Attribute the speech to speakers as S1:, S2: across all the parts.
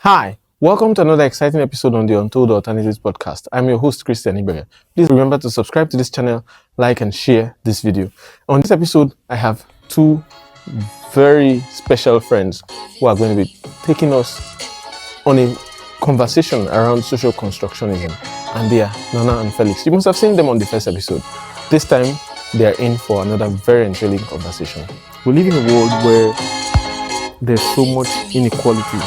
S1: Hi, welcome to another exciting episode on the Untold Alternatives podcast. I'm your host, Christian Ibere. Please remember to subscribe to this channel, like and share this video. On this episode, I have two very special friends who are going to be taking us on a conversation around social constructionism, and they are Nana and Felix. You must have seen them on the first episode. This time, they are in for another very intriguing conversation. We live in a world where there's so much inequality,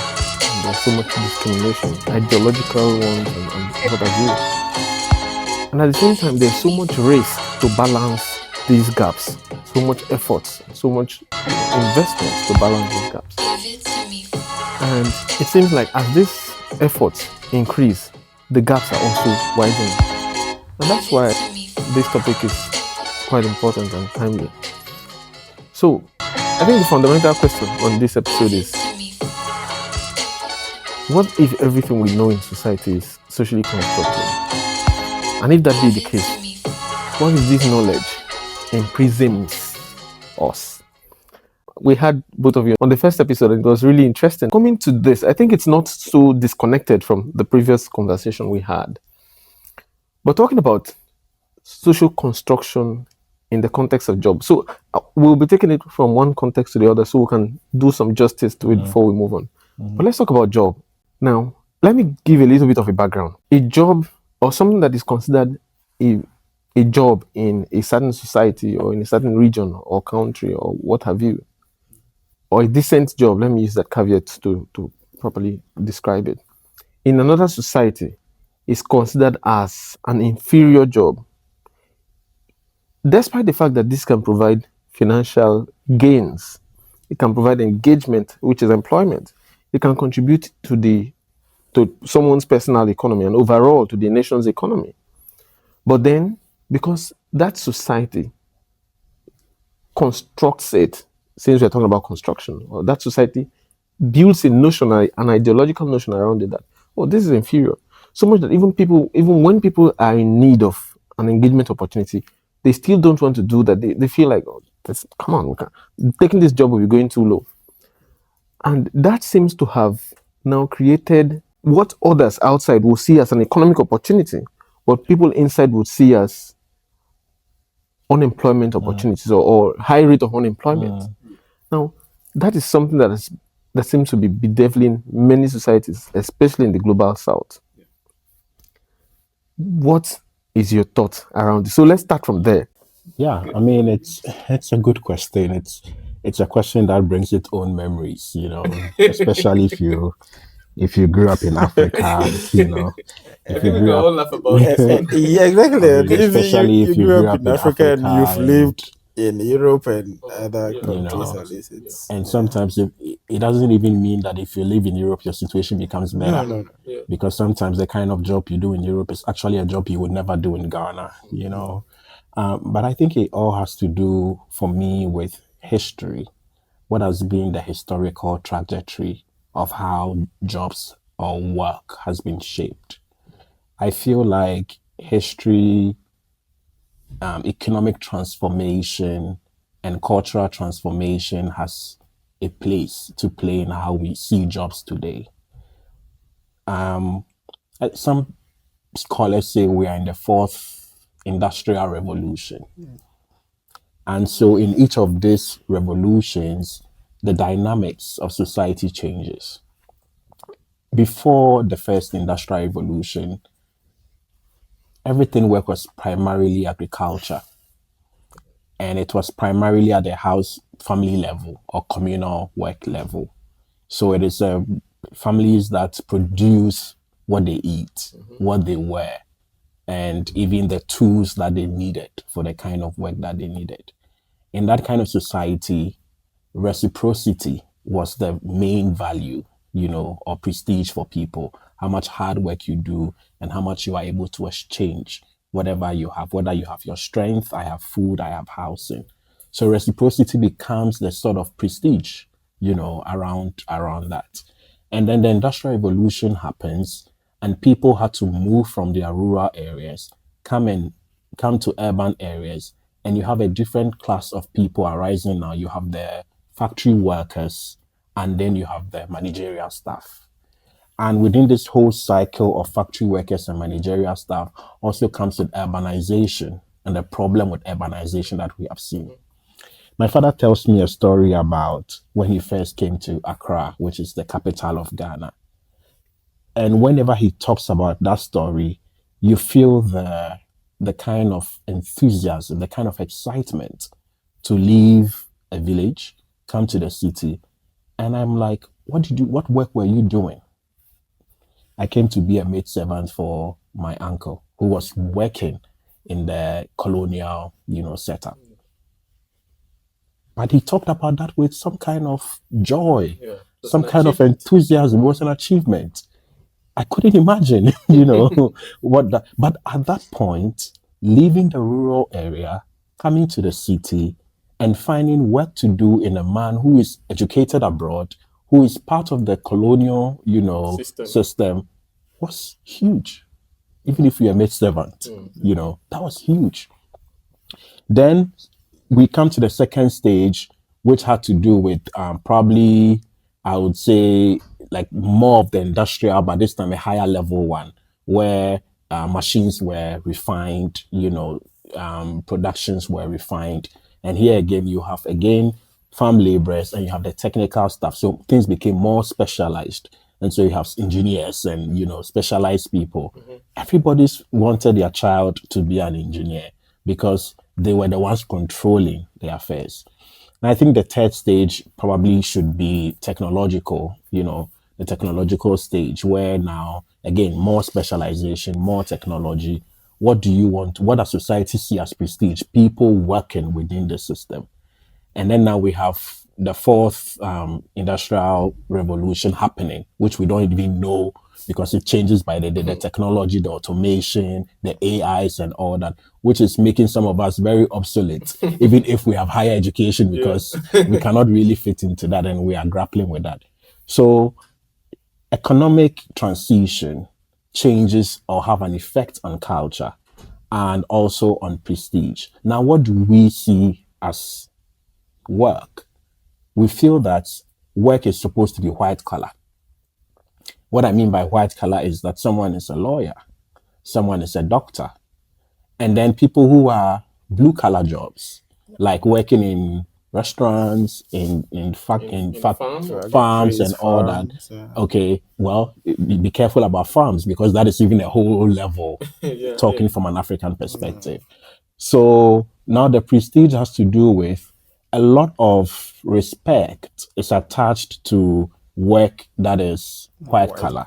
S1: and there's so much discrimination, ideological ones and what have you. And at the same time, there's so much race to balance these gaps, so much effort, so much investments to balance these gaps. And it seems like as these efforts increase, the gaps are also widening. And that's why this topic is quite important and timely. So, I think the fundamental question on this episode is, what if everything we know in society is socially constructed? And if that be the case, what if this knowledge imprisons us? We had both of you on the first episode, and it was really interesting. Coming to this, I think it's not so disconnected from the previous conversation we had. But talking about social construction in the context of jobs. So we'll be taking it from one context to the other so we can do some justice to it before we move on. But let's talk about job. Now, let me give a little bit of a background. A job, or something that is considered a job in a certain society or in a certain region or country or what have you, or a decent job, let me use that caveat to properly describe it, in another society is considered as an inferior job, despite the fact that this can provide financial gains. It can provide engagement, which is employment. It can contribute to someone's personal economy and overall to the nation's economy. But then, because that society constructs it, since we're talking about construction, or that society builds a notion, an ideological notion around it that, oh, this is inferior. So much that even when people are in need of an engagement opportunity, they still don't want to do that. They feel like, oh, come on, taking this job will be going too low. And that seems to have now created what others outside will see as an economic opportunity, what people inside would see as unemployment opportunities or high rate of unemployment. Now, that is something that seems to be bedeviling many societies, especially in the global south. What is your thought around this? So let's start from there.
S2: Yeah, I mean, it's a good question. It's a question that brings its own memories, especially if you grew up in Africa, if you grew up,
S3: laugh about it. Yeah, exactly.
S2: I mean, especially if you grew up in Africa
S3: and you've lived in Europe and other countries.
S2: And sometimes it doesn't even mean that if you live in Europe, your situation becomes better.
S3: No.
S1: Yeah.
S2: Because sometimes the kind of job you do in Europe is actually a job you would never do in Ghana, But I think it all has to do, for me, with history. What has been the historical trajectory of how jobs or work has been shaped? I feel like history, economic transformation, and cultural transformation has a place to play in how we see jobs today. Some scholars say we are in the fourth industrial revolution. And so in each of these revolutions, the dynamics of society changes. Before the first industrial revolution, everything work was primarily agriculture. And it was primarily at the house family level or communal work level. So it is families that produce what they eat, what they wear, and even the tools that they needed for the kind of work that they needed. In that kind of society, reciprocity was the main value, or prestige for people. How much hard work you do and how much you are able to exchange whatever you have, whether you have your strength, I have food, I have housing. So reciprocity becomes the sort of prestige, around that. And then the Industrial Revolution happens and people had to move from their rural areas, come to urban areas, and you have a different class of people arising now. You have the factory workers, and then you have the managerial staff. And within this whole cycle of factory workers and managerial staff also comes with urbanization and the problem with urbanization that we have seen. My father tells me a story about when he first came to Accra, which is the capital of Ghana. And whenever he talks about that story, you feel the kind of enthusiasm, the kind of excitement to leave a village, come to the city. And I'm like, what work were you doing? I came to be a maid servant for my uncle who was working in the colonial, setup. But he talked about that with some kind of joy, some kind of enthusiasm. It was an achievement. I couldn't imagine, what that. But at that point, leaving the rural area, coming to the city, and finding work to do in a man who is educated abroad, who is part of the colonial, system, was huge. Even if you're a maid servant, that was huge. Then we come to the second stage, which had to do with probably, I would say, like more of the industrial, but this time a higher level one, where machines were refined, productions were refined. And here again, you have farm laborers and you have the technical stuff. So things became more specialized. And so you have engineers and, specialized people. Everybody's wanted their child to be an engineer because they were the ones controlling the affairs. And I think the third stage probably should be technological, the technological stage where now, again, more specialization, more technology. What do you want? What does society see as prestige? People working within the system. And then now we have the fourth industrial revolution happening, which we don't even know because it changes by the day, the technology, the automation, the AIs and all that, which is making some of us very obsolete, even if we have higher education, because we cannot really fit into that and we are grappling with that. So economic transition changes or have an effect on culture and also on prestige. Now, what do we see as work? We feel that work is supposed to be white collar. What I mean by white collar is that someone is a lawyer, someone is a doctor, and then people who are blue collar jobs, like working in restaurants, in farms and all that.
S3: Yeah.
S2: Okay, well, be careful about farms because that is even a whole level talking from an African perspective. So now the prestige has to do with a lot of respect is attached to work that is white collar.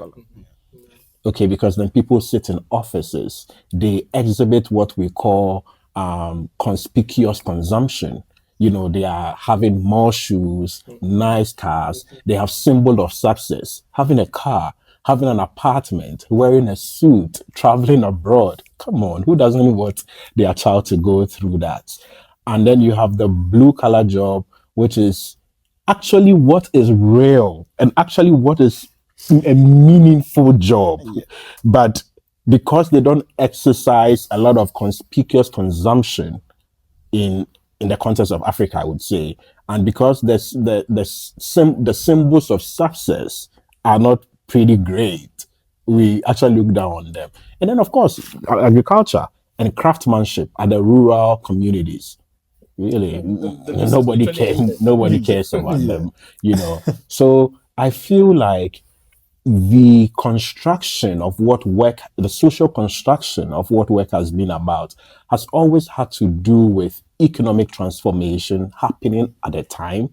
S2: Okay, because then people sit in offices, they exhibit what we call conspicuous consumption. They are having more shoes, nice cars, they have symbol of success, having a car, having an apartment, wearing a suit, traveling abroad. Come on, who doesn't want their child to go through that? And then you have the blue collar job, which is actually what is real and actually what is a meaningful job. But because they don't exercise a lot of conspicuous consumption in the context of Africa, I would say, and because the symbols of success are not pretty great, we actually look down on them. And then, of course, agriculture and craftsmanship are the rural communities. Really, nobody cares about them, So I feel like the construction of what work, the social construction of what work has been about, has always had to do with economic transformation happening at a time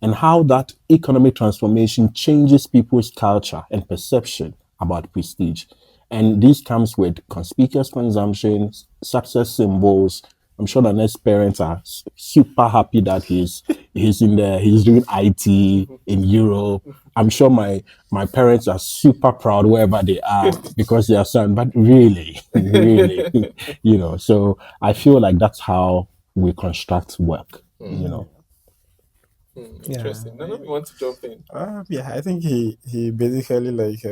S2: and how that economic transformation changes people's culture and perception about prestige. And this comes with conspicuous consumption, success symbols. I'm sure the next parents are super happy that he's doing IT in Europe. I'm sure my parents are super proud wherever they are because they are son. But really, so I feel like that's how we construct work.
S1: Interesting. No, you want to jump in?
S3: I think he basically laid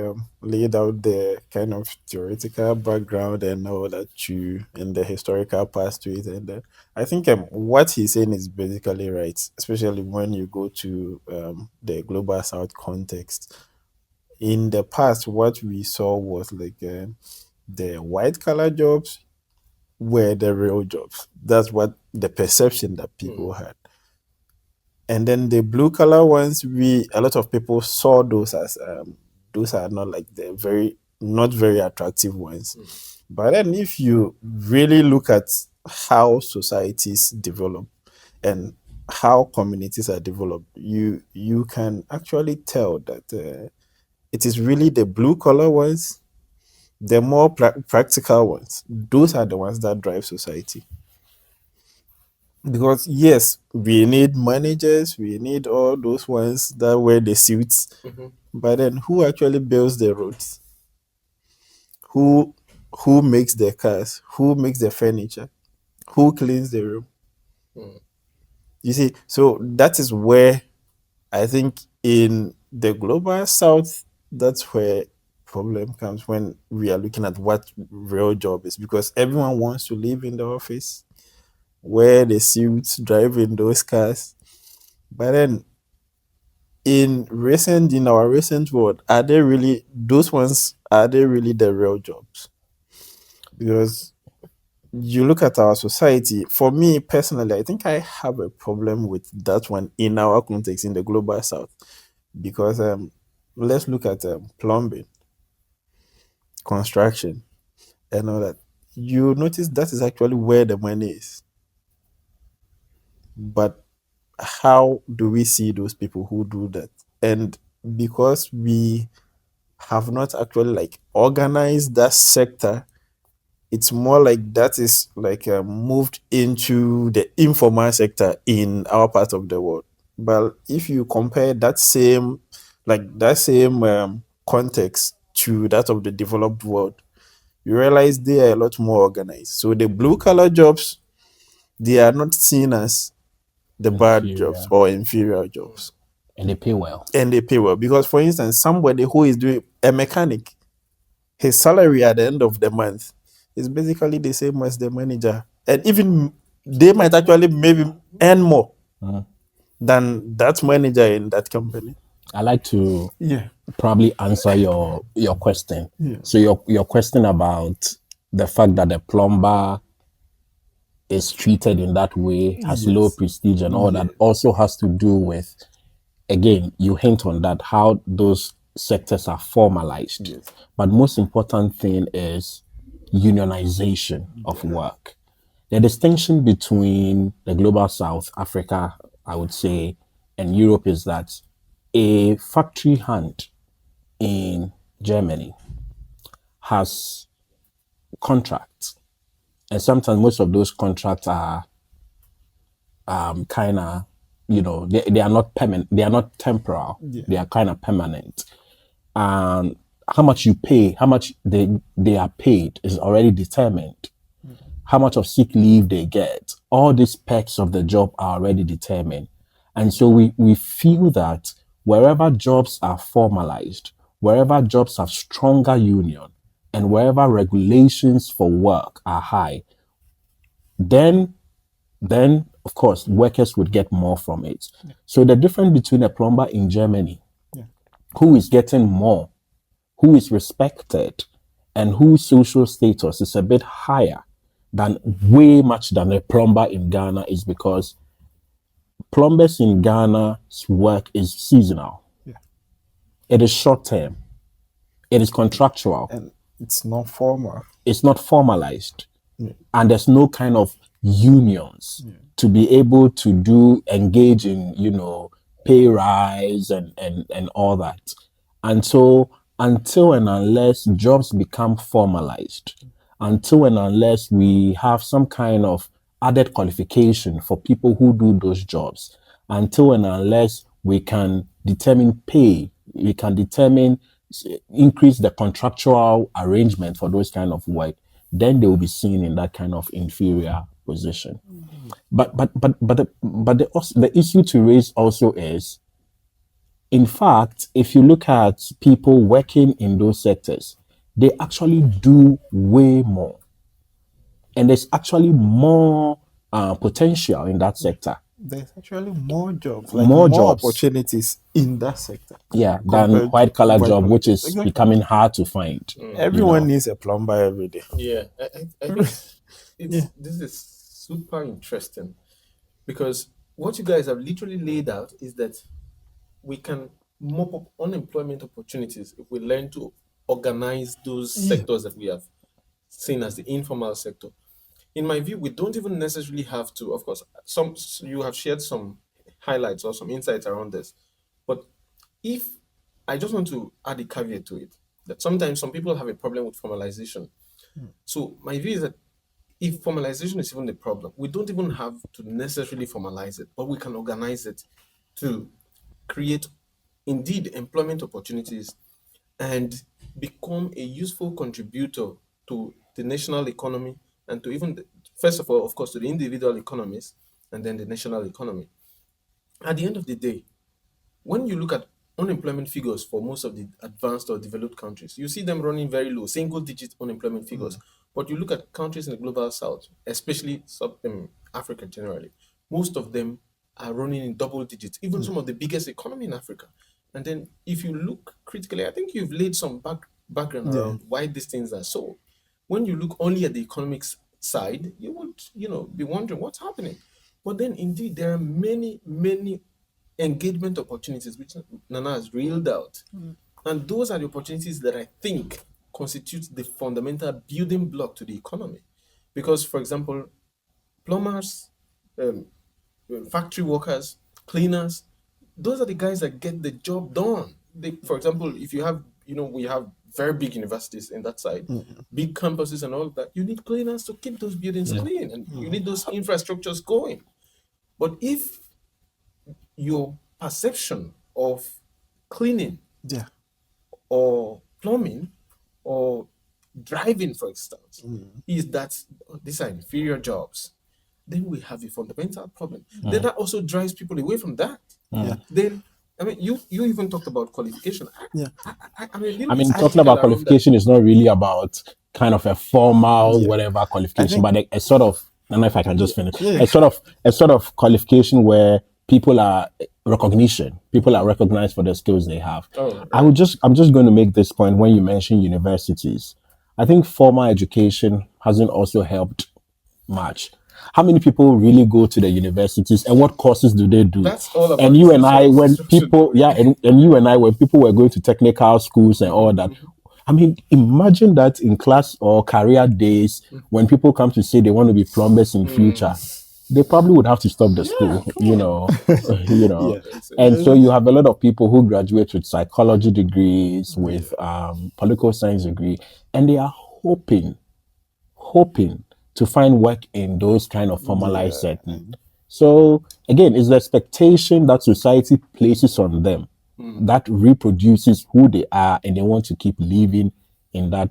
S3: out the kind of theoretical background and all that too, and the historical past to it, and I think what he's saying is basically right, especially when you go to the global South context. in the past, what we saw was like the white collar jobs were the real jobs. That's what the perception that people had. And then the blue collar ones, a lot of people saw those as those are not like not very attractive ones. But then if you really look at how societies develop and how communities are developed, you can actually tell that it is really the blue collar ones, the more practical ones. Those are the ones that drive society. Because yes, we need managers, we need all those ones that wear the suits, but then who actually builds the roads? Who makes the cars? Who makes the furniture? Who cleans the room? You see, so that is where I think in the global south, that's where problem comes when we are looking at what real job is, because everyone wants to live in the office, wear the suits, drive in those cars. But then in our recent world, are they really the real jobs? Because you look at our society, for me personally, I think I have a problem with that one in our context in the global south. Because let's look at plumbing, construction, and all that. You notice that is actually where the money is. But how do we see those people who do that? And because we have not actually like organized that sector, it's more like that is like moved into the informal sector in our part of the world. But if you compare that same context to that of the developed world, you realize they are a lot more organized. So the blue collar jobs, they are not seen as the bad jobs or inferior jobs.
S2: And they pay well.
S3: Because, for instance, somebody who is doing a mechanic, his salary at the end of the month is basically the same as the manager. And even they might actually maybe earn more than that manager in that company.
S2: I like to probably answer your question. So your question about the fact that the plumber is treated in that way, has low prestige and all that, also has to do with, again, you hint on that, how those sectors are formalized. But most important thing is unionization of work. The distinction between the global south, Africa, I would say, and Europe is that a factory hand in Germany has contracts. And sometimes most of those contracts are kind of, they are not permanent, they are not temporal, they are kind of permanent. And how much you pay, how much they are paid is already determined. How much of sick leave they get, all these perks of the job are already determined. And so we feel that wherever jobs are formalized, wherever jobs have stronger union, and wherever regulations for work are high, then of course workers would get more from it. So the difference between a plumber in Germany who is getting more, who is respected, and whose social status is a bit higher way much than a plumber in Ghana is because plumbers in Ghana's work is seasonal. It is short term. It is contractual.
S3: And it's not formal.
S2: It's not formalized. And there's no kind of unions to be able to engage in, pay rise and all that. And so until and unless jobs become formalized, until and unless we have some kind of added qualification for people who do those jobs, until and unless we can determine pay, we can increase the contractual arrangement for those kind of work, then they will be seen in that kind of inferior position. But the issue to raise also is, in fact, if you look at people working in those sectors, they actually do way more. And there's actually more potential in that sector.
S3: there's actually more jobs, like
S2: More
S3: more
S2: jobs.
S3: opportunities in that sector.
S2: Yeah, than
S3: compared
S2: white collar
S3: to
S2: job,
S3: white-collar
S2: which
S3: jobs.
S2: is
S3: Exactly.
S2: becoming hard to find.
S3: Everyone
S2: know.
S3: needs a plumber every day.
S1: Yeah, I think
S3: Yeah.
S1: this is super interesting because what you guys have literally laid out is that we can mop up unemployment opportunities if we learn to organize those
S3: Yeah.
S1: sectors that we have seen as the informal sector. In my view, we don't even necessarily have to, of course, some you have shared some highlights or some insights around this. But if I just want to add a caveat to it, that sometimes some people have a problem with formalization. So my view is that if formalization is even the problem, we don't even have to necessarily formalize it, but we can organize it to create indeed employment opportunities and become a useful contributor to the national economy and to even, first of all, of course, to the individual economies and then the national economy. At the end of the day, when you look at unemployment figures for most of the advanced or developed countries, you see them running very low, single digit unemployment figures. But you look at countries in the global south, especially Africa generally, most of them are running in double digits, even some of the biggest economy in Africa. And then if you look critically, I think you've laid some background
S3: Yeah.
S1: around why these things are so. When you look only at the economics side, you would, be wondering what's happening. But then indeed there are many, many engagement opportunities which Nana has reeled out. And those are the opportunities that I think constitute the fundamental building block to the economy. Because, for example, plumbers, um, factory workers, cleaners, those are the guys that get the job done. For example, if you have, we have very big universities in that side, big campuses and all of that, you need cleaners to keep those buildings clean and you need those infrastructures going. But if your perception of cleaning
S3: Yeah.
S1: or plumbing or driving, for instance, is that these are inferior jobs, then we have a fundamental problem. Then that also drives people away from that.
S3: Yeah.
S1: Then, I mean, you even talked about qualification.
S3: Yeah.
S1: I'm a little
S2: I mean,
S1: bit
S2: talking
S1: skeptical
S2: about
S1: around that.
S2: qualification is not really about kind of a formal
S3: Yeah.
S2: whatever qualification,
S3: think-
S2: but a sort of, I don't know if I can just finish.
S3: Yeah.
S2: A sort of qualification where people are people are recognized for the skills they have.
S1: Oh,
S2: I'm just going to make this point when you mention universities. I think formal education hasn't also helped much. How many people really go to the universities and what courses do they do?
S1: That's all about
S2: And you
S1: the
S2: and I,
S1: social
S2: when
S1: construction,
S2: people,
S1: though.
S2: and you and I, when people were going to technical schools and all that, I mean, imagine that in class or career days when people come to say they want to be plumbers in future, they probably would have to stop the school, you know.
S3: Yeah.
S2: And so you have a lot of people who graduate with psychology degrees, with political science degree, and they are hoping to find work in those kind of formalized settings. So again, it's the expectation that society places on them that reproduces who they are, and they want to keep living in that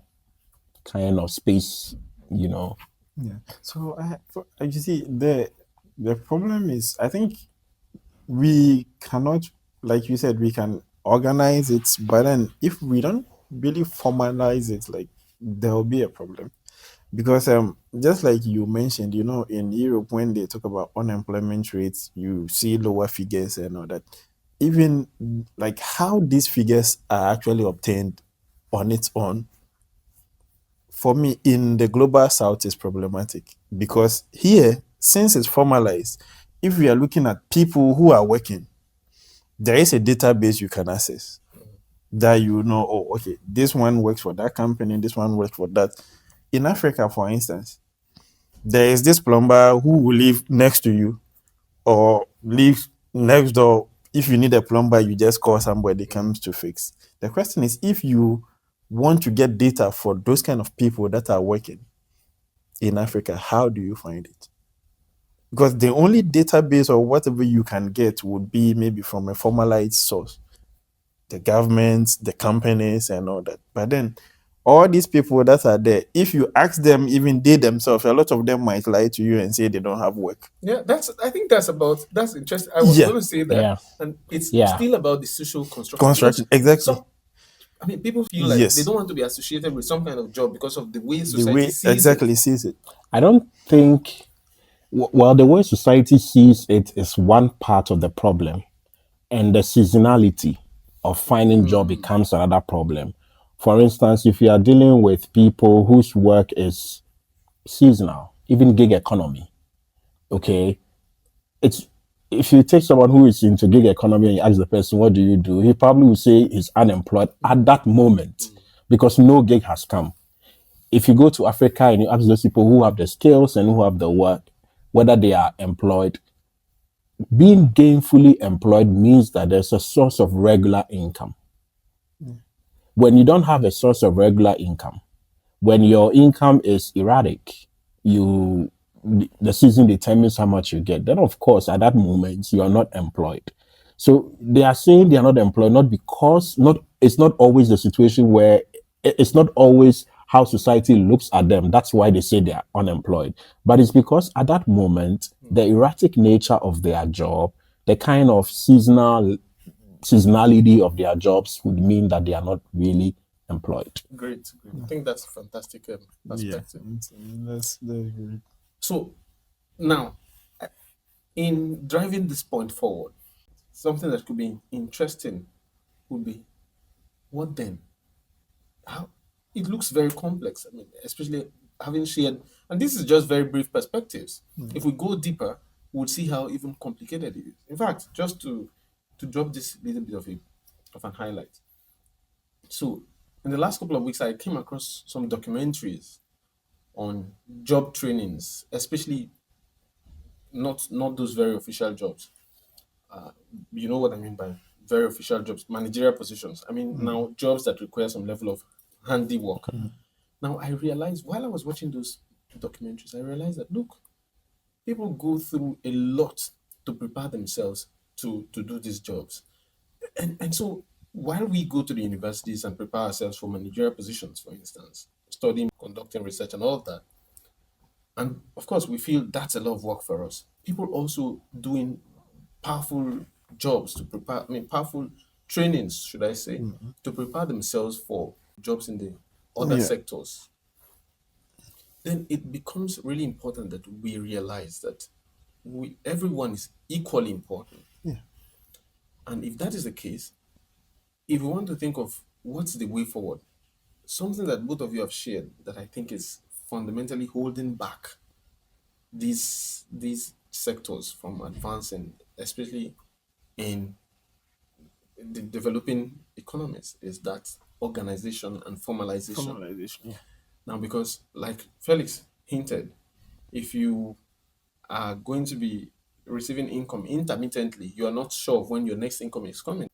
S2: kind of space, you know.
S3: Yeah. So you see, the problem is, I think we cannot, like you said, we can organize it, but then if we don't really formalize it, like there will be a problem. Because just like you mentioned, in Europe, when they talk about unemployment rates, you see lower figures and all that. Even like how these figures are actually obtained on its own, for me, in the global south is problematic. Because here, since it's formalized, if we are looking at people who are working, there is a database you can access that oh, okay, this one works for that company, this one works for that. In Africa, for instance, there is this plumber who will live next to you or live next door. If you need a plumber, you just call somebody comes to fix. The question is, if you want to get data for those kind of people that are working in Africa, how do you find it? Because the only database or whatever you can get would be maybe from a formalized source, the governments, the companies, and all that. But then all these people that are there, if you ask them, even they themselves, a lot of them might lie to you and say they don't have work.
S1: Yeah, I think that's interesting. I was
S3: Yeah.
S1: going to say that,
S2: Yeah.
S1: and it's
S2: Yeah.
S1: still about the social construction.
S3: Construction,
S1: Because
S3: exactly.
S1: people feel like
S3: Yes.
S1: they don't want to be associated with some kind of job because of the way
S3: The
S1: society
S3: way
S1: sees
S3: exactly
S1: it.
S3: sees it.
S2: I don't think Well, the way society sees it is one part of the problem, and the seasonality of finding job becomes another problem. For instance, if you are dealing with people whose work is seasonal, even gig economy, okay, it's if you take someone who is into gig economy and you ask the person, what do you do? He probably will say he's unemployed at that moment because no gig has come. If you go to Africa and you ask those people who have the skills and who have the work, whether they are employed, being gainfully employed means that there's a source of regular income. When you don't have a source of regular income, when your income is erratic, you the season determines how much you get. Then, of course, at that moment, you are not employed. So they are saying they are not employed, not because it's not always the situation where it's not always how society looks at them. That's why they say they are unemployed. But it's because at that moment, the erratic nature of their job, the kind of seasonality of their jobs would mean that they are not really employed.
S1: Great. I think that's a fantastic perspective.
S3: That's great.
S1: So now, in driving this point forward, something that could be interesting would be, what then? How it looks very complex. I mean, especially having shared, and this is just very brief perspectives. If we go deeper, we'll see how even complicated it is. In fact, just to drop this little bit of an highlight. So, in the last couple of weeks, I came across some documentaries on job trainings, especially not those very official jobs. You know what I mean by very official jobs, managerial positions. I mean, now jobs that require some level of handiwork. Now, I realized while I was watching those documentaries, I realized that, look, people go through a lot to prepare themselves to do these jobs. And so while we go to the universities and prepare ourselves for managerial positions, for instance, studying, conducting research and all of that, and of course we feel that's a lot of work for us. People also doing powerful jobs to prepare, powerful trainings, should I say, to prepare themselves for jobs in the other sectors. Then it becomes really important that we realize that everyone is equally important. And if that is the case, if we want to think of what's the way forward, something that both of you have shared that I think is fundamentally holding back these sectors from advancing, especially in the developing economies, is that organization and formalization. Now, because like Felix hinted, if you are going to be receiving income intermittently, you are not sure of when your next income is coming,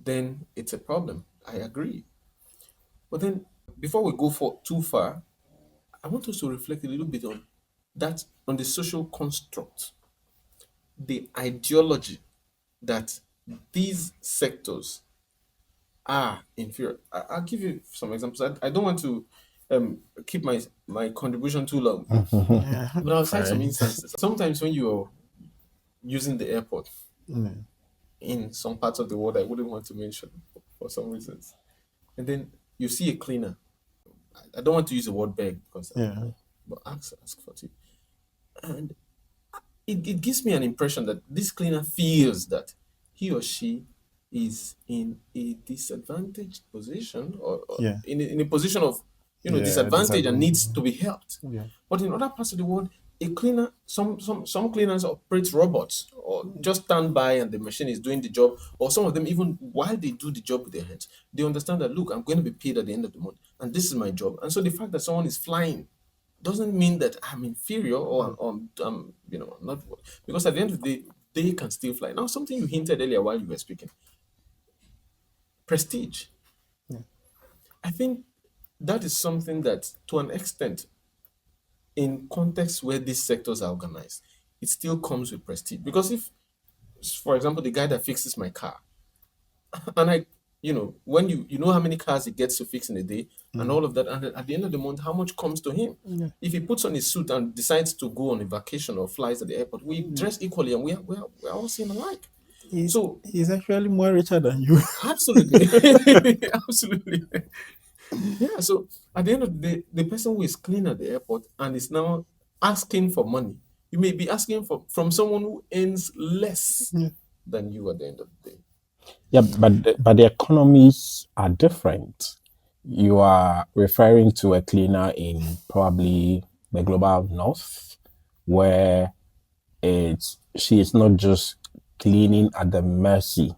S1: then it's a problem. I agree. But then, before we go too far, I want us to reflect a little bit on that, on the social construct, the ideology that these sectors are inferior. I'll give you some examples. I don't want to keep my contribution too long, but I'll cite some instances. Sometimes when you're using the airport in some parts of the world I wouldn't want to mention for some reasons, and then you see a cleaner. I don't want to use the word beg because but ask for it. And it gives me an impression that this cleaner feels that he or she is in a disadvantaged position, or in a position of disadvantage and needs to be helped. But in other parts of the world, a cleaner, some cleaners operate robots or just stand by and the machine is doing the job, or some of them, even while they do the job with their hands, they understand that, look, I'm going to be paid at the end of the month and this is my job. And so the fact that someone is flying doesn't mean that I'm inferior or I'm not, because at the end of the day, they can still fly. Now, something you hinted earlier while you were speaking, prestige. I think that is something that, to an extent, in contexts where these sectors are organized, it still comes with prestige. Because if, for example, the guy that fixes my car, and when you know how many cars he gets to fix in a day and all of that, and at the end of the month, how much comes to him? If he puts on his suit and decides to go on a vacation or flies at the airport, we dress equally and we're all seen alike. So
S3: he's actually more richer than you.
S1: Absolutely. Absolutely. Yeah, so at the end of the day, the person who is clean at the airport and is now asking for money you may be asking from someone who earns less
S3: Yeah.
S1: than you at the end of the day.
S2: Yeah, but the economies are different. You are referring to a cleaner in probably the global north, where she is not just cleaning at the mercy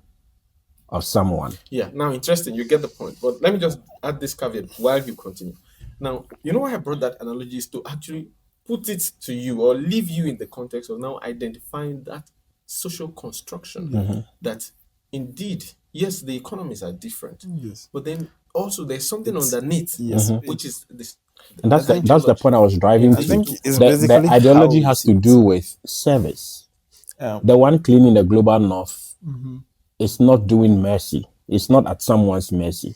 S2: of someone.
S1: Yeah, now interesting, you get the point. But let me just add this caveat while you continue. Now, you know why I brought that analogy is to actually put it to you or leave you in the context of now identifying that social construction that indeed, yes, the economies are different,
S3: Yes.
S1: but then also there's something underneath,
S3: Yes.
S1: which is this.
S2: And that's the point I was driving
S3: I
S2: to.
S3: think it's
S2: The
S3: basically
S2: ideology
S3: how
S2: has
S3: we
S2: to
S3: see
S2: do with service.
S3: it.
S2: The one cleaning the global north is not doing mercy. It's not at someone's mercy.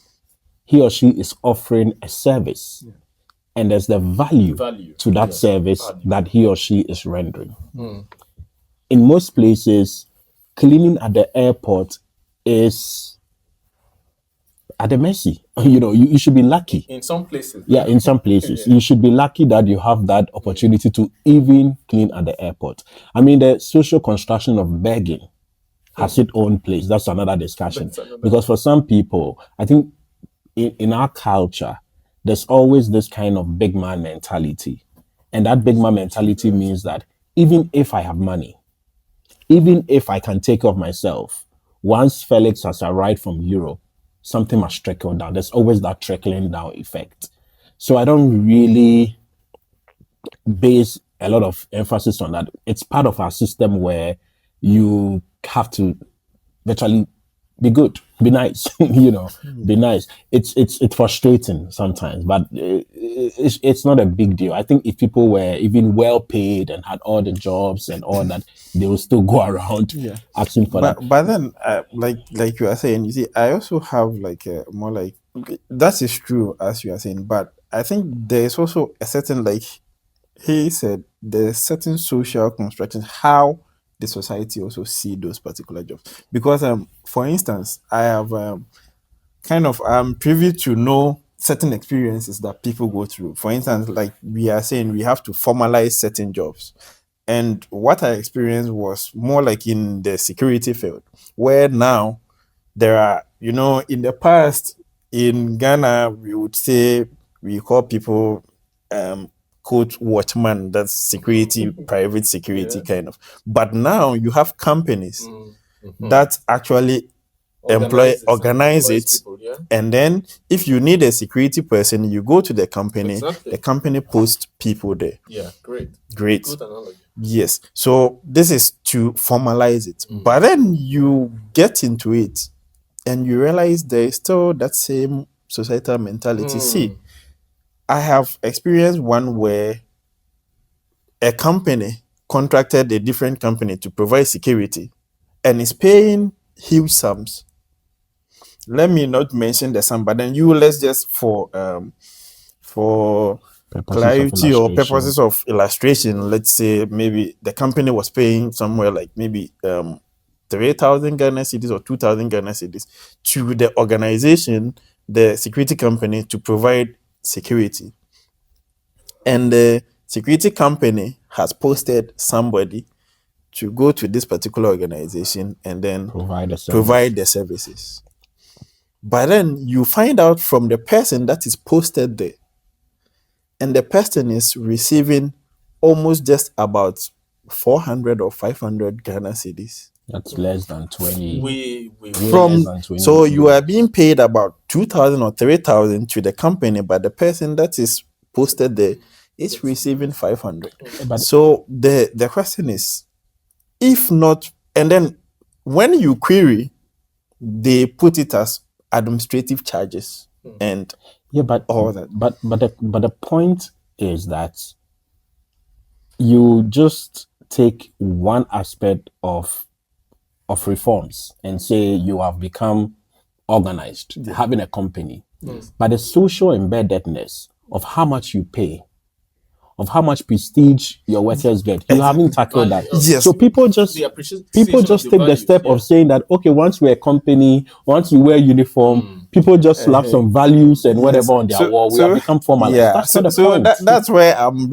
S2: He or she is offering a service. And there's the value to that
S1: yes,
S2: service
S1: value.
S2: that he or she is rendering. In most places, cleaning at the airport is at the mercy. You know, you should be lucky.
S1: In some places.
S2: Yeah, in some places. You should be lucky that you have that opportunity to even clean at the airport. I mean, the social construction of begging has its own place. That's another discussion. Because for some people, I think in our culture, there's always this kind of big man mentality. And that big man mentality means that even if I have money, even if I can take care of myself, once Felix has arrived from Europe, something must trickle down. There's always that trickling down effect. So I don't really base a lot of emphasis on that. It's part of our system where you have to virtually be good, be nice, you know, be nice. It's frustrating sometimes, but it's not a big deal. I think if people were even well paid and had all the jobs and all that, they will still go around asking for that.
S3: But then, like you are saying, you see, I also have like a more like that is true as you are saying, but I think there is also a certain, like he said, there's certain social constructions how the society also see those particular jobs. Because for instance, I have kind of privy to know certain experiences that people go through. For instance, like we are saying, we have to formalize certain jobs. And what I experienced was more like in the security field, where now there are, you know, in the past in Ghana, we would say we call people quote watchman, that's security, private security kind of. But now you have companies that actually organize it,
S1: people,
S3: and then if you need a security person, you go to the company.
S1: Exactly.
S3: The company posts people there.
S1: Yeah, great.
S3: Great.
S1: Good analogy.
S3: Yes. So this is to formalize it. But then you get into it and you realize there is still that same societal mentality. See, I have experienced one where a company contracted a different company to provide security and is paying huge sums. Let me not mention the sum, but then let's just for clarity or purposes of illustration, let's say maybe the company was paying somewhere like maybe 3,000 Ghana cedis or 2,000 Ghana cedis to the organization, the security company, to provide security. And the security company has posted somebody to go to this particular organization and then provide the services. But then you find out from the person that is posted there, and the person is receiving almost just about 400 or 500 Ghana cedis.
S2: That's less than 20.
S1: We
S3: From
S2: less than 20.
S3: So you are being paid about 2,000 or 3,000 to the company, but the person that is posted there is receiving 500. So the question is, if not, and then when you query, they put it as administrative charges and
S2: but
S3: all that.
S2: But the point is that you just take one aspect of reforms and say you have become organized, having a company. But the social embeddedness of how much you pay, of how much prestige your workers get, you haven't tackled that.
S3: Yes.
S2: So people just take the step of saying that, okay, once we're a company, once you wear uniform, people just slap some values and whatever on their wall. We have become formalized.
S3: Yeah,
S2: That's not the point.
S3: That's where I'm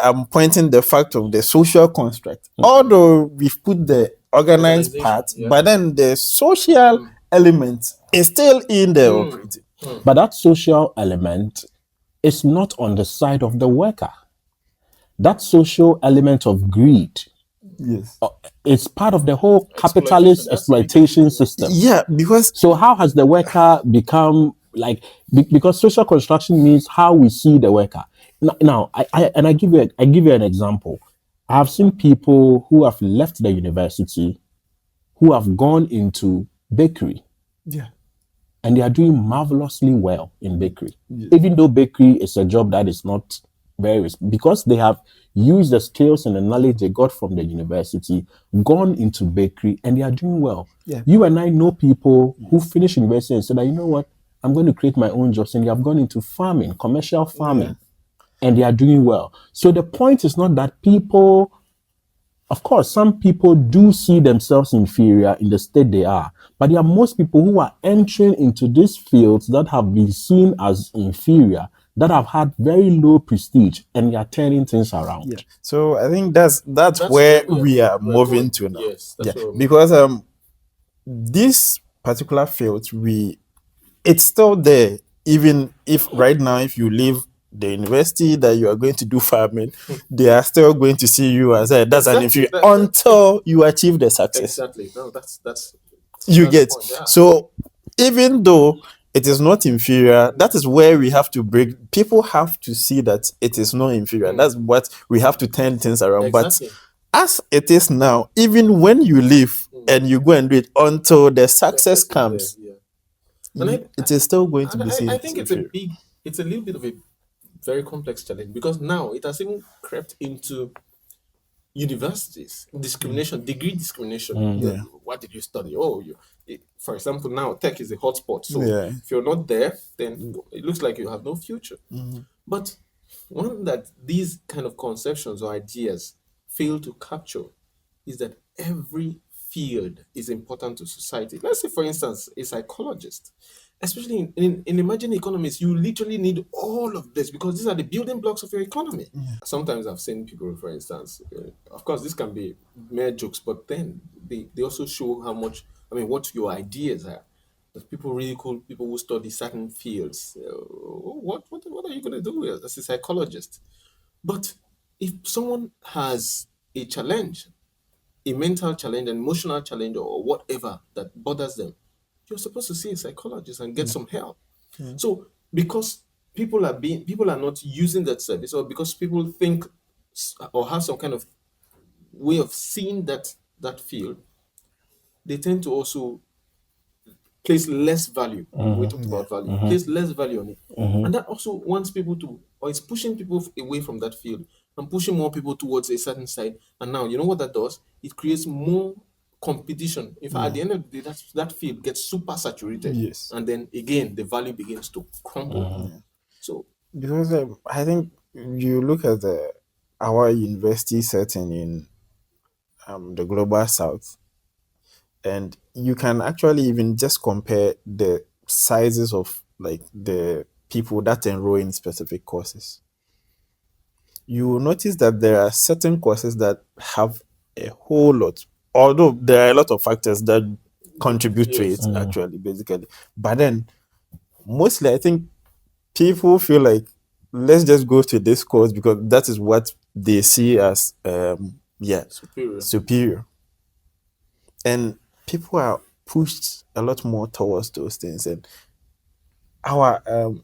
S3: I'm pointing the fact of the social construct. Although we've put the organized part, but then the social element is still in there operating.
S2: But that social element is not on the side of the worker. That social element of greed,
S3: yes,
S2: it's part of the whole capitalist exploitation system.
S3: Yeah, because
S2: so how has the worker become like? Because social construction means how we see the worker. Now, I give you an example. I have seen people who have left the university, who have gone into bakery.
S3: Yeah.
S2: And they are doing marvelously well in bakery. Yeah. Even though bakery is a job that is not very, because they have used the skills and the knowledge they got from the university, gone into bakery, and they are doing well.
S3: Yeah.
S2: You and I know people who finish university and said that, you know what, I'm going to create my own jobs, and they have gone into farming, commercial farming, and they are doing well. So the point is not that people, of course, some people do see themselves inferior in the state they are, but there are most people who are entering into these fields that have been seen as inferior, that have had very low prestige, and they are turning things around.
S3: Yeah. So I think that's where we are moving to now. Yes, because this particular field, it's still there. Even if right now, if you leave the university that you are going to do farming, they are still going to see you as that's an inferior until you achieve the success.
S1: Exactly. No, that's
S3: you get. Point, yeah. So even though it is not inferior, that is where we have to break. People have to see that it is not inferior. That's what we have to turn things around. Exactly. But as it is now, even when you leave and you go and do it until the success comes, it is still going to be seen.
S1: I think it's a little bit of a very complex challenge, because now it has even crept into universities. Discrimination, degree discrimination.
S3: Yeah.
S1: What did you study? For example, now tech is a hotspot. So if you're not there, then it looks like you have no future. Mm-hmm. But one that these kind of conceptions or ideas fail to capture is that every field is important to society. Let's say, for instance, a psychologist. Especially in emerging economies, you literally need all of this, because these are the building blocks of your economy. Yeah. Sometimes I've seen people, for instance, of course, this can be mere jokes, but then they also show what your ideas are. There's people, really cool people who study certain fields. What are you going to do as a psychologist? But if someone has a challenge, a mental challenge, an emotional challenge, or whatever that bothers them, you're supposed to see a psychologist and get some help. So because people are not using that service, or because people think or have some kind of way of seeing that field, they tend to also place less value. We talked about value. Place less value on it. And that also wants people to, or it's pushing people away from that field and pushing more people towards a certain side. And now, you know what that does? It creates more competition. In fact, at the end of the day, that field gets super saturated.
S3: Yes.
S1: And then again, the value begins to crumble. So
S3: because I think you look at our university setting in the global south, and you can actually even just compare the sizes of like the people that enroll in specific courses. You will notice that there are certain courses that have a whole lot, although there are a lot of factors that contribute to it, actually, basically. But then, mostly, I think people feel like, let's just go to this course because that is what they see as, superior. And people are pushed a lot more towards those things. And I'm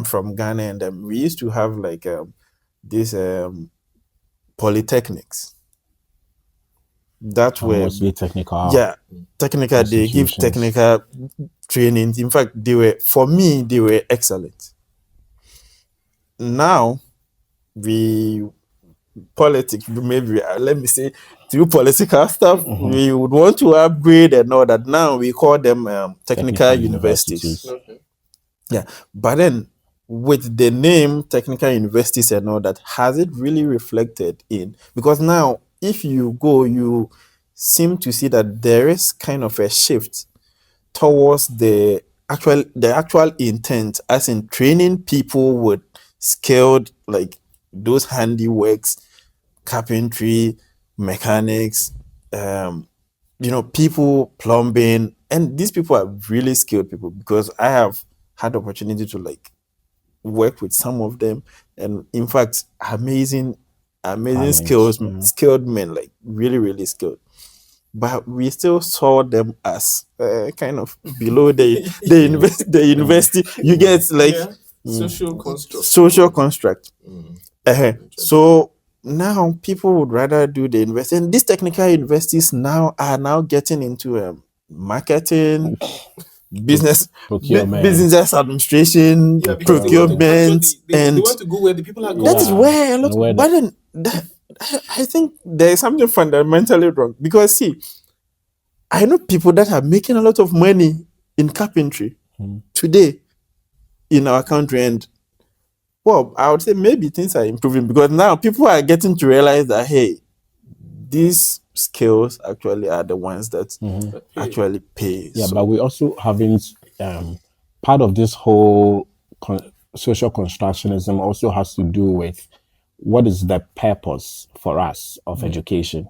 S3: from Ghana, and we used to have like these polytechnics that were
S2: mostly technical.
S3: Yeah, technical. They give technical training. In fact, they were excellent. Now, politics, maybe let me say, through political stuff, we would want to upgrade and all that. Now we call them technical universities. Okay. Yeah, but then with the name technical universities and all that, has it really reflected in? Because now, if you go, you seem to see that there is kind of a shift towards the actual intent, as in training people with skilled, like those handiworks, carpentry, mechanics, people, plumbing, and these people are really skilled people, because I have had the opportunity to like work with some of them, and in fact, amazing
S2: Talents,
S3: skilled men, like really, really skilled. But we still saw them as kind of below the university. You get like social construct. So now people would rather do the university, and these technical universities now are now getting into marketing, business administration, procurement, and
S4: they want to go where the people are going.
S3: that is where a lot.
S2: Where
S3: But then I think there is something fundamentally wrong, because see, I know people that are making a lot of money in carpentry today in our country, and well, I would say maybe things are improving, because now people are getting to realize that, hey, these skills actually are the ones that actually pay.
S2: Yeah,
S3: So,
S2: but we also haven't part of this whole social constructionism also has to do with what is the purpose for us of education.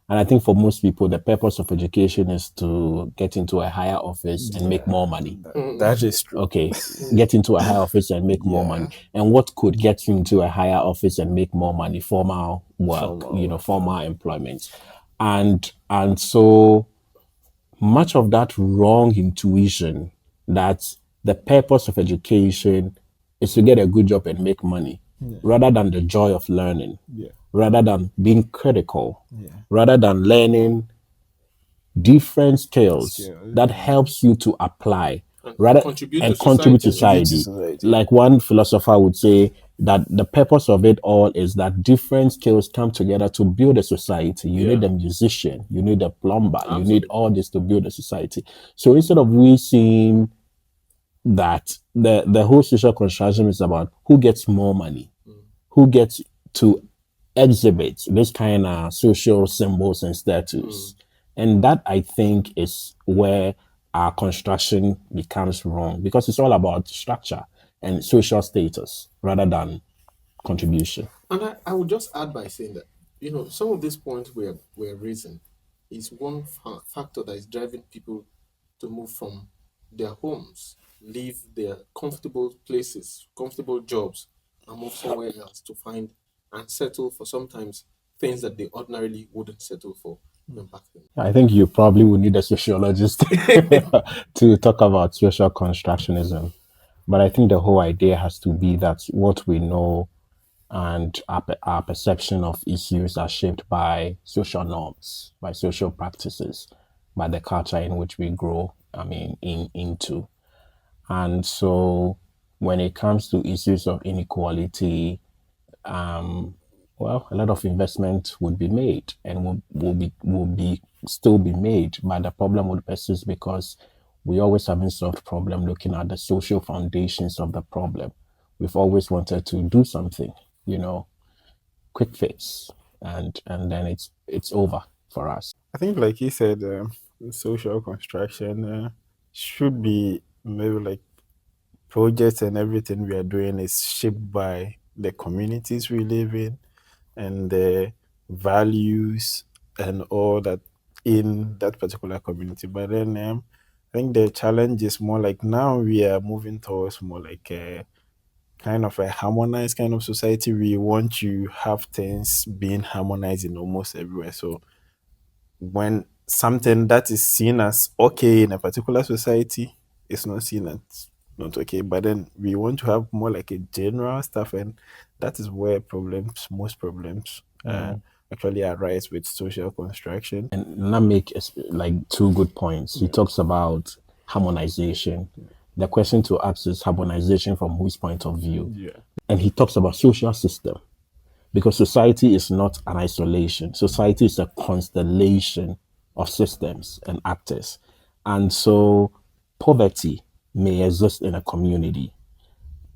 S2: And I think for most people, the purpose of education is to get into a higher office and make more money.
S3: that is true.
S2: Okay, get into a higher office and make more money. And what could get you into a higher office and make more money? Formal work, formal employment. And so much of that wrong intuition that the purpose of education is to get a good job and make money, rather than the joy of learning, rather than being critical, rather than learning different skills that helps you to apply rather contribute to society. Like one philosopher would say that the purpose of it all is that different skills come together to build a society. You need a musician, you need a plumber, you need all this to build a society. So instead of we seeing that the whole social construction is about who gets more money, who gets to exhibit this kind of social symbols and status. And that, I think, is where our construction becomes wrong, because it's all about structure and social status rather than contribution.
S4: And I would just add by saying that, some of these points we're raising is one factor that is driving people to move from their homes, leave their comfortable places, comfortable jobs, and move somewhere else to find and settle for sometimes things that they ordinarily wouldn't settle for back then.
S2: I think you probably would need a sociologist to talk about social constructionism. But I think the whole idea has to be that what we know and our perception of issues are shaped by social norms, by social practices, by the culture in which we grow, into. And so when it comes to issues of inequality, a lot of investment would be made and will still be made, but the problem would persist because we always haven't solved problem looking at the social foundations of the problem. We've always wanted to do something, quick fix, and then it's over for us.
S3: I think, like you said, social construction should be maybe like projects and everything we are doing is shaped by the communities we live in and the values and all that in that particular community. But then I think the challenge is more like now we are moving towards more like a kind of a harmonized kind of society. We want to have things being harmonized in almost everywhere. So when something that is seen as okay in a particular society is not seen as not okay, but then we want to have more like a general stuff, and that is where most problems actually arise with social construction.
S2: And that make like two good points. He talks about harmonization. The question to ask is harmonization from whose point of view? And he talks about social system, because society is not an isolation. Society is a constellation of systems and actors. And so poverty may exist in a community,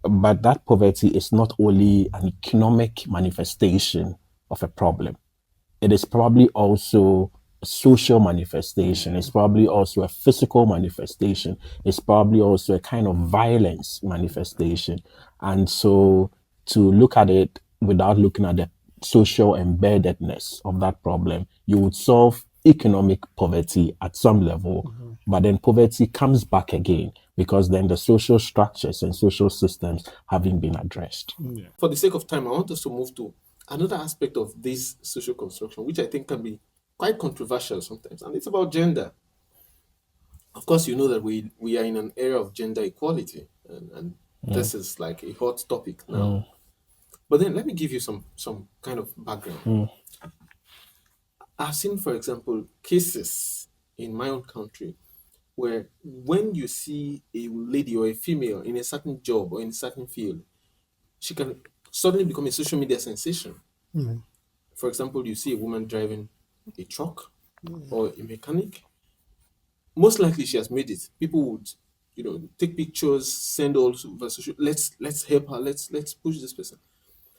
S2: but that poverty is not only an economic manifestation of a problem. It is probably also social manifestation. It's probably also a physical manifestation. It's probably also a kind of violence manifestation. And so to look at it without looking at the social embeddedness of that problem, you would solve economic poverty at some level, but then poverty comes back again because then the social structures and social systems haven't been addressed.
S4: For the sake of time, I want us to move to another aspect of this social construction, which I think can be quite controversial sometimes, and it's about gender. Of course, you know that we are in an era of gender equality, and this is like a hot topic now. But then let me give you some kind of background. I've seen, for example, cases in my own country where when you see a lady or a female in a certain job or in a certain field, she can suddenly become a social media sensation. For example, you see a woman driving a truck or a mechanic. Most likely she has made it. People would, take pictures, send all over social. Let's help her. Let's push this person.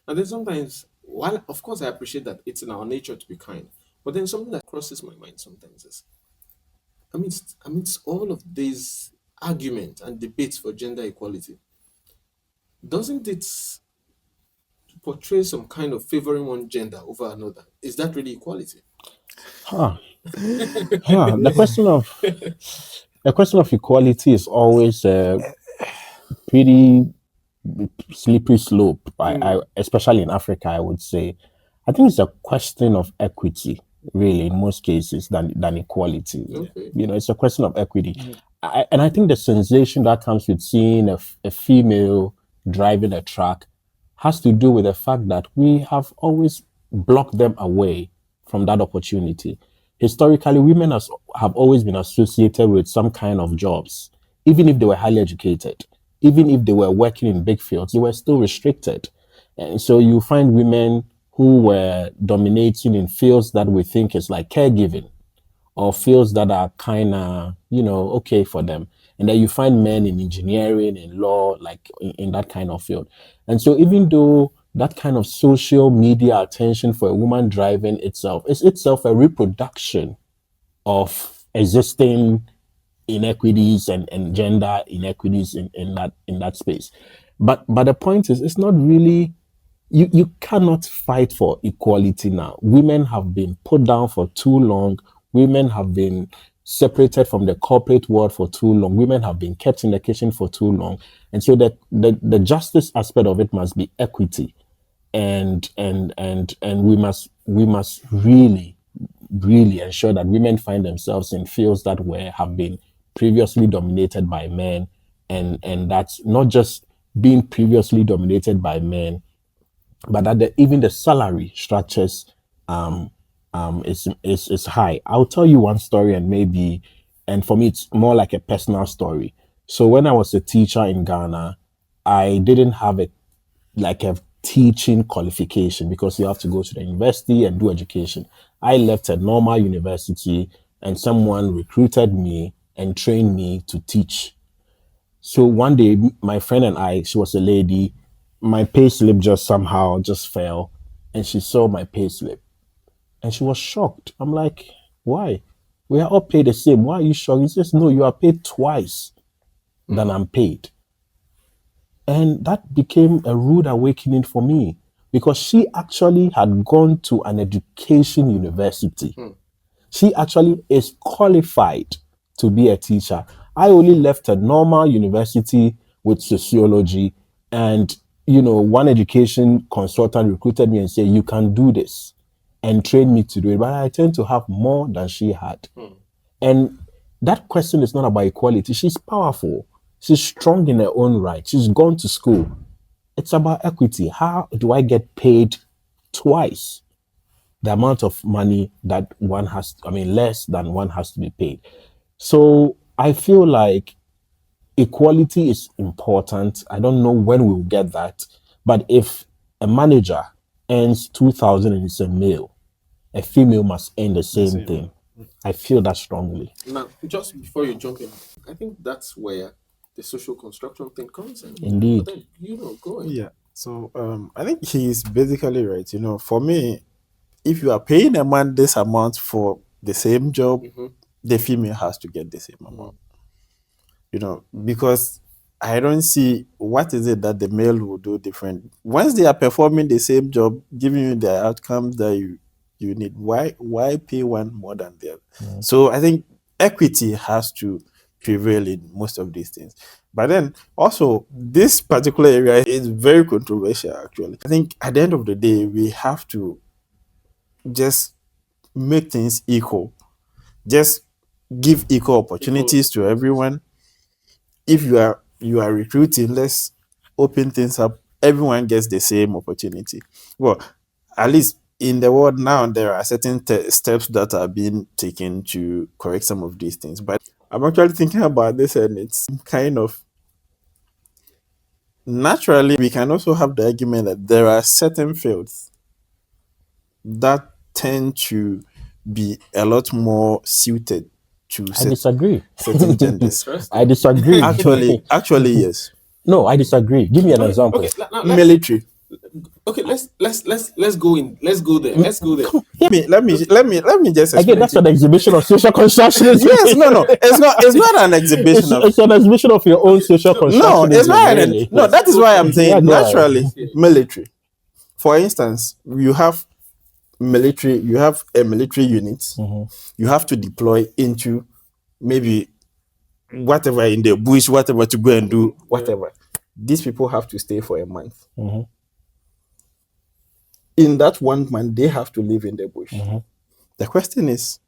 S4: And then sometimes, while of course I appreciate that it's in our nature to be kind, but then something that crosses my mind sometimes is, amidst all of these arguments and debates for gender equality, doesn't it portray some kind of favoring one gender over another? Is that really equality?
S2: The question of equality is always a pretty slippery slope. Especially in Africa, I would say. I think it's a question of equity, really, in most cases, than equality.
S4: Okay.
S2: It's a question of equity. And I think the sensation that comes with seeing a female driving a truck has to do with the fact that we have always blocked them away from that opportunity. Historically, women have always been associated with some kind of jobs, even if they were highly educated, even if they were working in big fields, they were still restricted. And so you find women who were dominating in fields that we think is like caregiving, or fields that are kind of, okay for them. And then you find men in engineering, in law, like in that kind of field. And so even though that kind of social media attention for a woman driving itself is itself a reproduction of existing inequities and gender inequities in that space. But the point is, it's not really, you cannot fight for equality now. Women have been put down for too long. Women have been separated from the corporate world for too long. Women have been kept in the kitchen for too long. And so the justice aspect of it must be equity. And we must really ensure that women find themselves in fields that have been previously dominated by men, and that's not just being previously dominated by men, but that even the salary structures is high. I'll tell you one story, and for me it's more like a personal story. So when I was a teacher in Ghana, I didn't have a teaching qualification because you have to go to the university and do education. I left a normal university and someone recruited me and trained me to teach. So one day, my friend and I, she was a lady, my pay slip just fell, and she saw my pay slip and she was shocked. I'm like, why? We are all paid the same. Why are you shocked? He says, no, you are paid twice than I'm paid. And that became a rude awakening for me because she actually had gone to an education university. She actually is qualified to be a teacher. I only left a normal university with sociology, and one education consultant recruited me and said, you can do this, and trained me to do it. But I tend to have more than she had. And that question is not about equality. She's powerful. She's strong in her own right. She's gone to school. It's about equity. How do I get paid twice the amount of money that one has, less than one has to be paid? So I feel like equality is important. I don't know when we'll get that. But if a manager earns 2,000 and it's a male, a female must earn the same thing. I feel that strongly.
S4: Now, just before you jump in, I think that's where the social construction thing comes in.
S2: Indeed.
S4: But then, go ahead.
S3: Yeah. So I think he's basically right. For me, if you are paying a man this amount for the same job,
S4: Mm-hmm.
S3: the female has to get the same amount. Because I don't see what is it that the male will do different. Once they are performing the same job, giving you the outcomes that you need, why pay one more than the other? So I think equity has to prevail in most of these things. But then also this particular area is very controversial actually. I think at the end of the day, we have to just make things equal. Just give equal opportunities to everyone. If you are recruiting, let's open things up. Everyone gets the same opportunity. Well, at least in the world now, there are certain steps that are being taken to correct some of these things. But I'm actually thinking about this, and it's kind of naturally we can also have the argument that there are certain fields that tend to be a lot more suited to
S2: I disagree.
S3: certain genders.
S2: I disagree.
S3: Actually, yes.
S2: No, I disagree. Give me an example.
S4: Okay, now
S3: Military.
S4: okay, let's go in. Let's go there. Let's go there.
S3: Let me just explain.
S2: Again, that's an exhibition of social constructionism.
S3: Yes, no. It's not an exhibition of.
S2: It's an exhibition of your own social constructionism.
S3: No, it's not.
S2: Really.
S3: No, that is why I'm saying
S2: Yeah, go ahead.
S3: naturally military. For instance, you have military. You have a military unit. You have to deploy into maybe whatever in the bush, whatever to go and do whatever. These people have to stay for a month. In that 1 month, they have to live in the bush. The question is,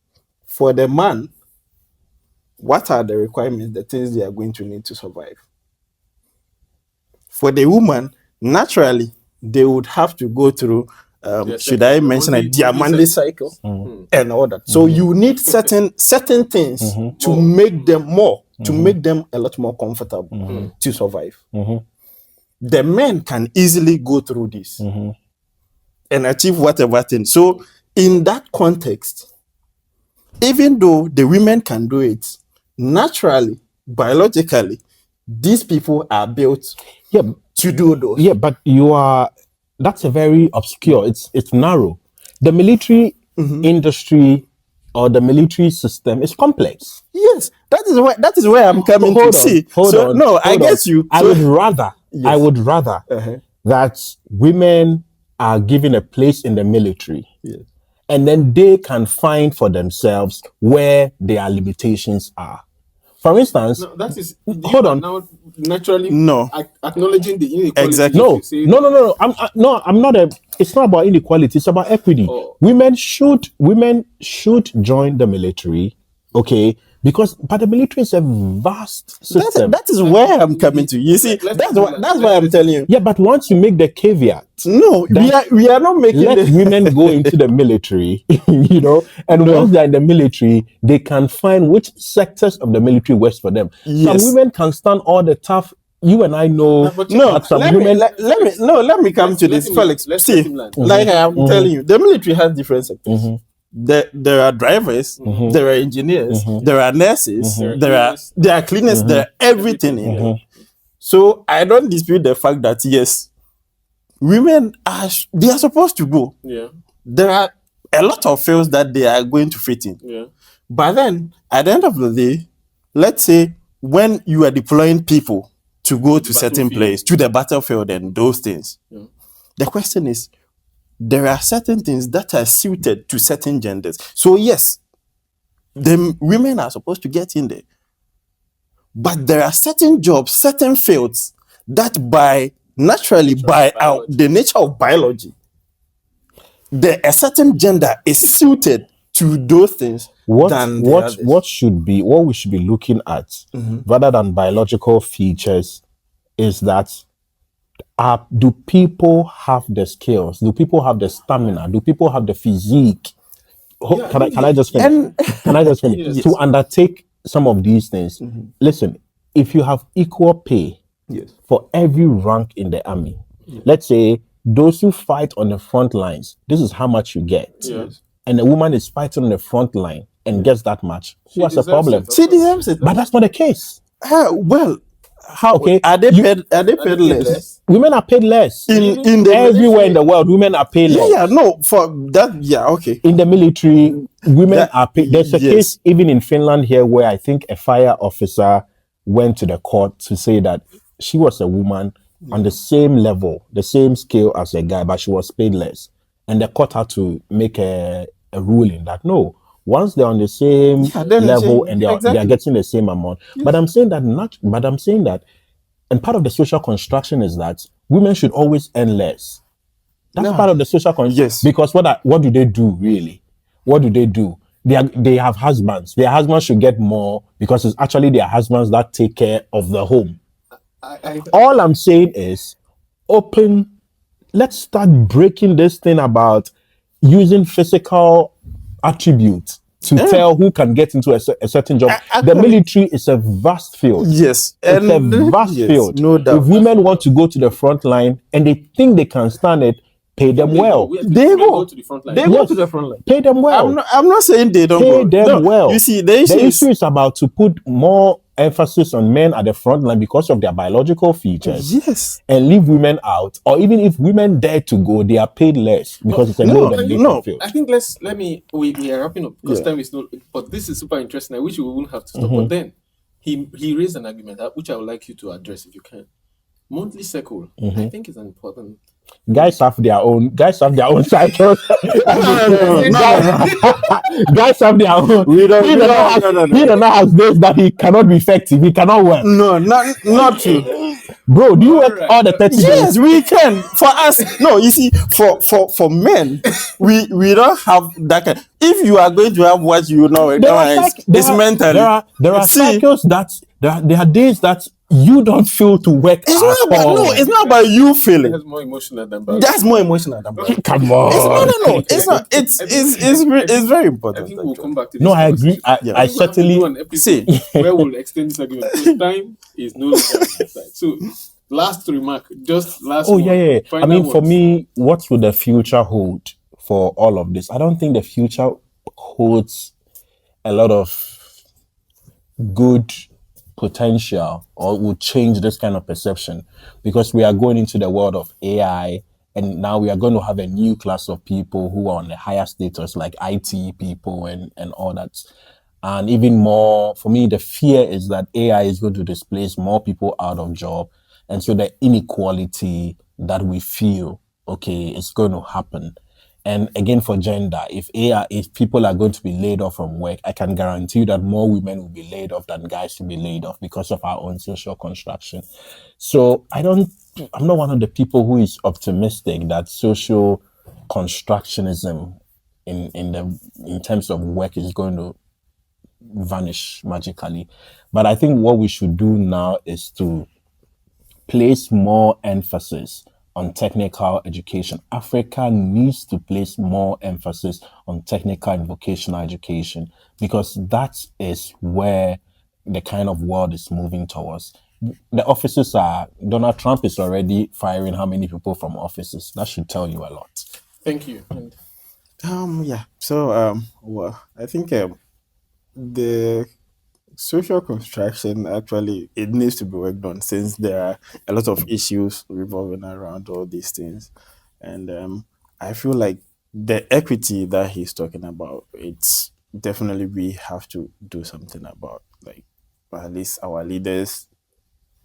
S3: for the man, what are the requirements, the things they are going to need to survive? For the woman, naturally, they would have to go through, should I mention a diamante cycle and all that. So you need certain things to make them make them a lot more comfortable to survive. The men can easily go through this and achieve whatever thing. So in that context, even though the women can do it, naturally, biologically, these people are built to do those.
S2: Yeah, but that's a very obscure, it's narrow. The military industry or the military system is complex.
S3: Yes, that is where I'm coming to see. I get you.
S2: I would rather that women are given a place in the military.
S3: Yes.
S2: And then they can find for themselves where their limitations are. For instance,
S4: No, that is
S2: hold on.
S4: now naturally
S3: No.
S4: acknowledging the inequality.
S3: Exactly.
S2: No,
S4: You say-
S2: no. I'm not it's not about inequality, it's about equity.
S4: Oh.
S2: Women should join the military, okay? But the military is a vast system.
S3: That is where I'm coming to. You see, that's why I'm telling you.
S2: Yeah, but once you make the caveat,
S3: No, we are not making
S2: let women go into the military, and once they're in the military, they can find which sectors of the military works for them.
S3: Yes.
S2: Some women can stand all the tough. You and I know
S4: but
S2: that some women.
S3: let me come to this, Felix.
S4: let's
S3: See,
S4: let him land.
S3: like I am telling you, the military has different sectors. There are drivers, there are engineers, there are nurses, there are cleaners, there are everything in there. So I don't dispute the fact that yes, women are supposed to go.
S4: Yeah,
S3: There are a lot of fields that they are going to fit in.
S4: yeah.
S3: But then at the end of the day, let's say when you are deploying people to go to certain
S4: battlefield.
S3: place, to the battlefield and those things,
S4: Yeah.
S3: the question is, there are certain things that are suited to certain genders. So yes, the women are supposed to get in there. But there are certain jobs, certain fields that by the nature of biology, a certain gender is suited to those things than the others.
S2: What we should be looking at, rather than biological features, is that do people have the skills? Do people have the stamina? Do people have the physique? Can I just finish? Can I just finish?
S4: Yes.
S2: To undertake some of these things. Listen, if you have equal pay
S3: Yes.
S2: for every rank in the army, let's say those who fight on the front lines, this is how much you get.
S4: Yes.
S2: And a woman is fighting on the front line and gets that much. Who has a
S4: deserves
S2: problem?
S4: it.
S3: She deserves it.
S2: But that's not the case.
S3: Well, How
S2: Okay,
S3: are they
S2: you-
S3: paid? Are they paid less?
S2: women are paid less.
S3: In the
S2: Everywhere in the world, women are paid less.
S3: Yeah, no, for that, yeah, okay.
S2: In the military, women
S3: That-
S2: are paid. There's a
S3: yes.
S2: case even in Finland here where I think a fire officer went to the court to say that she was a woman on the same level, the same scale as a guy, but she was paid less. And the court had to make a ruling that no, once they're on the same
S3: Yeah, then
S2: level
S3: say-
S2: and they are
S3: exactly.
S2: getting the same amount. But I'm saying that and part of the social construction is that women should always earn less. That's
S3: Yeah.
S2: part of the social construction.
S3: Yes.
S2: Because what do they do really? What do they do? They have husbands. Their husbands should get more because it's actually their husbands that take care of the home. All I'm saying is let's start breaking this thing about using physical attributes to tell who can get into a certain job. The
S3: Actually-
S2: military is a vast field.
S3: Yes,
S2: It's a vast
S3: yes,
S2: field.
S3: no doubt.
S2: If women want to go to the front line and they think they can stand it, pay them well.
S3: They go
S4: to the front line.
S3: They go to the front line.
S2: Pay them well.
S3: I'm not saying they don't
S2: Pay
S3: go.
S2: them
S3: No,
S2: well.
S3: You see, the issue
S2: The
S3: is
S2: issue is about to put more emphasis on men at the front line because of their biological features
S3: yes.
S2: and leave women out. Or even if women dare to go, they are paid less because it's a
S3: no,
S2: low-domination
S3: no.
S2: field.
S4: I think we are wrapping up because time is not. But this is super interesting. I wish we wouldn't have to stop. But then he raised an argument which I would like you to address if you can. Monthly cycle, I think, is an important.
S2: Guys have their own cycles. Guys have their own.
S3: We don't-
S2: He
S3: no,
S2: does not have days that he cannot be effective. He cannot work.
S3: No, not true.
S2: Bro, do you work
S4: Alright.
S2: all the 30 days?
S3: Yes, we can. For us, no. You see, for men, we don't have that kind. If you are going to have what you know, it's mentally.
S2: There are
S3: See,
S2: cycles that there are days that you don't feel to work
S3: It's
S2: at
S3: not about
S2: all.
S3: no. It's not about you feeling.
S4: That's more emotional than bad.
S3: That's more emotional than biology.
S2: Come on.
S3: No. It's not. It's very
S4: I
S3: important.
S4: think we'll
S3: actually.
S4: come back to this.
S2: No, I agree.
S4: conversation.
S2: I
S4: think we'll have to
S2: certainly
S4: do an episode where we'll extend this argument because time is no longer on our side. So, last remark, just last.
S2: Oh
S4: one.
S2: yeah. I
S4: Final
S2: mean, for
S4: words.
S2: me, what would the future hold for all of this? I don't think the future holds a lot of good potential or will change this kind of perception because we are going into the world of AI and now we are going to have a new class of people who are on a higher status like IT people and all that. And even more, for me, the fear is that AI is going to displace more people out of job. And so the inequality that we feel, okay, it's going to happen. And again, for gender, if people are going to be laid off from work, I can guarantee you that more women will be laid off than guys will be laid off because of our own social construction. So I'm not one of the people who is optimistic that social constructionism in terms of work is going to vanish magically. But I think what we should do now is to place more emphasis on technical education. Africa needs to place more emphasis on technical and vocational education because that is where the kind of world is moving towards. The offices Donald Trump is already firing how many people from offices? That should tell you a lot.
S4: Thank you. And
S3: Yeah. So well, I think the social construction actually it needs to be worked on since there are a lot of issues revolving around all these things, and I feel like the equity that he's talking about, it's definitely we have to do something about, like at least our leaders.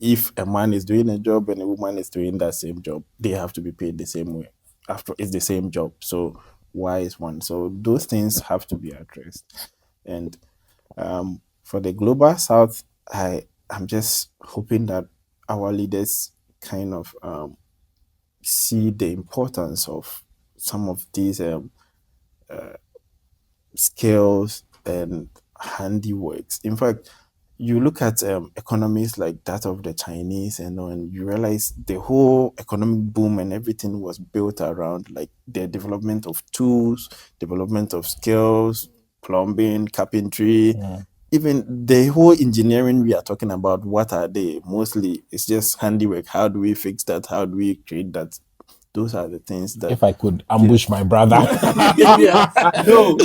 S3: If a man is doing a job and a woman is doing that same job, they have to be paid the same way. After it's the same job, so why is one? So those things have to be addressed, and for the global south, I'm just hoping that our leaders kind of see the importance of some of these skills and handiworks. In fact, you look at economies like that of the Chinese and you realize the whole economic boom and everything was built around like the development of tools, development of skills, plumbing, carpentry. Even the whole engineering we are talking about, what are they? Mostly it's just handiwork. How do we fix that? How do we create that? those are the things that
S2: If I could ambush my brother.
S4: Yeah. No.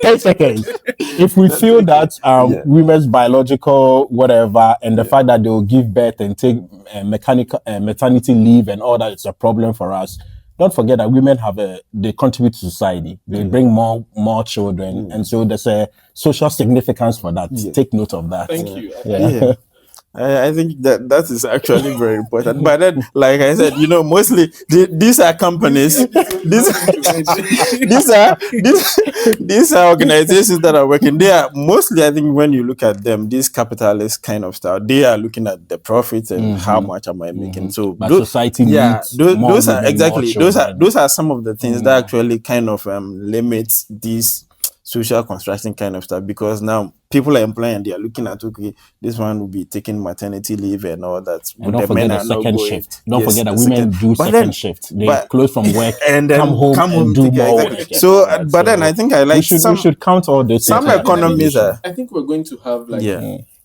S2: 10 seconds. If we feel that women's biological whatever and the fact that they will give birth and take maternity leave and all that is a problem for us, don't forget that women they contribute to society. They bring more children, and so there's a social significance for that. Take note of that.
S4: Thank you.
S3: Yeah. I think that is actually very important. But then, like I said, mostly these are companies. These are organizations that are working. They are mostly, I think, when you look at them, these capitalist kind of stuff, they are looking at the profits and how much am I making. So
S2: but society needs
S3: those are exactly those are some of the things that actually kind of limit these social construction kind of stuff, because now people are employing and they are looking at, okay, this one will be taking maternity leave and all that.
S2: And don't forget the second shift. Don't forget that women do second shift. They close from work and then come home and do more work.
S3: So, but then I think I like
S2: we should count all this.
S3: Some economies are.
S4: I think we're going to have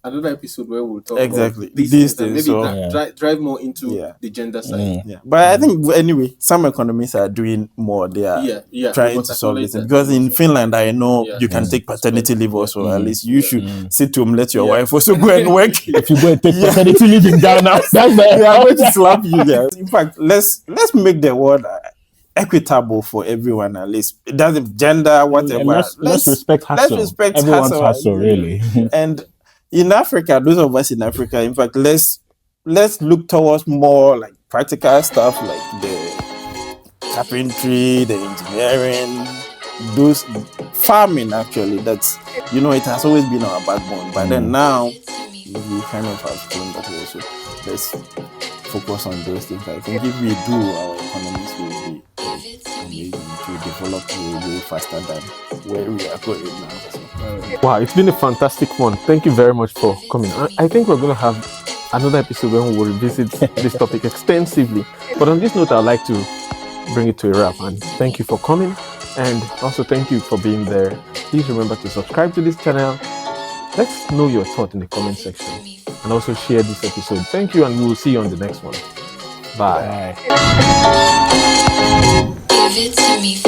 S4: another episode where we'll talk
S3: about
S4: these things. Maybe drive more into the gender side.
S3: Yeah. But I think anyway, some economies are doing more. They are trying to solve it. Because in Finland, I know you can take paternity leave also. At least you should sit home, let your wife also go and work.
S2: If you go and take paternity leave in Ghana, that's
S3: they are going to slap you there. In fact, let's make the world equitable for everyone. At least it doesn't gender whatever.
S2: Let's respect hustle. Everyone's hustle, really.
S3: And in Africa, those of us in Africa, in fact, let's look towards more like practical stuff, like the carpentry, the engineering, those farming. Actually, that's it has always been our backbone. But then now we kind of have shown that way. So let's focus on those things. I think if we do, our economies will be amazing to develop way faster than where we are going now. So,
S1: wow, it's been a fantastic one. Thank you very much for coming. I think we're going to have another episode when we will revisit this topic extensively. But on this note, I'd like to bring it to a wrap. And thank you for coming. And also thank you for being there. Please remember to subscribe to this channel. Let's know your thought in the comment section. And also share this episode. Thank you, and we will see you on the next one. Bye.
S2: Bye.
S5: Give it to me.